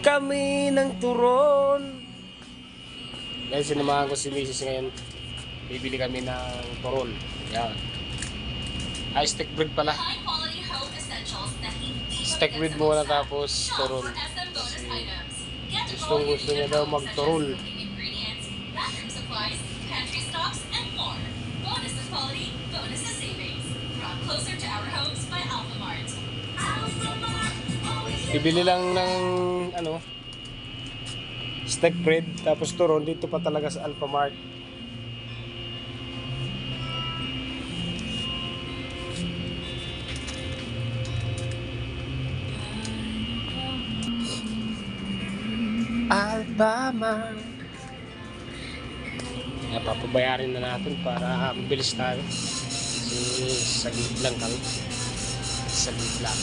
Kami ng turon. Dahil sinamahan ko si Mrs. ngayon, bibili kami ng turon. Yan. Ay, steak bread pala. Steak bread muna tapos turon. Kasi gusto niya daw mag-turon. Bibili lang ng ano, steak bread tapos turon dito pa talaga sa Alphamart. Alphamart. Papabayarin na natin para mabilis tayo. Kasi saglit lang kami. Saglit lang.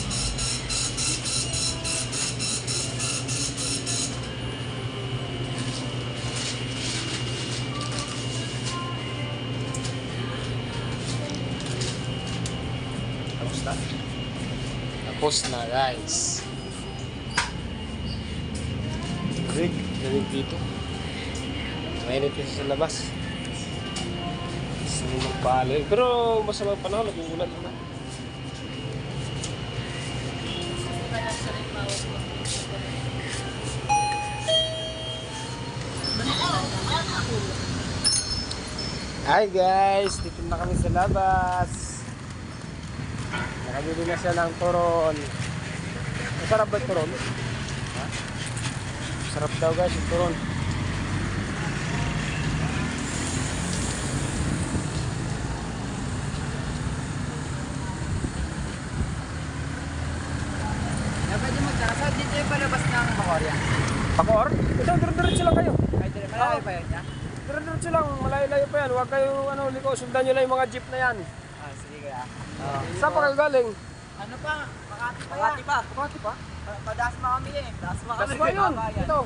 Tapos na guys. Lamig dito. Mainit kasi sa labas. Gusto mo magpalo. Pero masama pa na, nag-uulan naman. Hi guys, dito na kami sa labas. Nakabili na siya ng turon. Masarap ba turon? Ha? Masarap daw guys yung turon. Pwede magkakasal dito yung palabas ng Bacoor yan. Bacoor? Ito, diretso lang kayo. Ay, malayo pa yun ya? Diretso lang, malayo-layo pa yan. Huwag kayo liko, sundan nyo lang yung mga jeep na yan. Ah, sige kaya. Saan pa kayo galing? Ano pa? Makati pa. Makati pa? Padasma kami eh. Dasma kami. Dasma yun. Ito.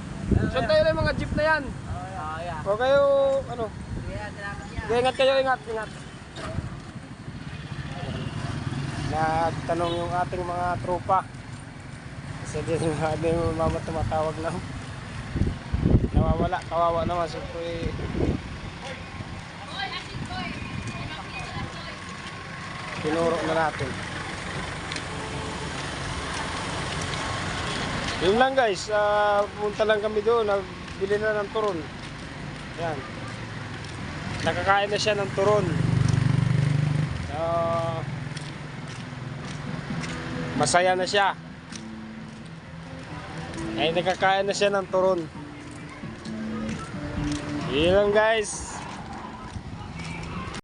Sundan nyo lang yung mga jeep na yan. Yeah. Huwag kayo, ingat kayo, ingat. Nagtanong yung ating mga tropa. Kasi din yung mama tumatawag lang. Nawawala, kawawa naman. Siyempre, tinuro na natin. Yun lang guys, pumunta lang kami doon, nagbili na ng turon. Yan. Nakakain na siya ng turon. Masaya na siya. Ay nakakain na siya ng turon. Yun lang guys.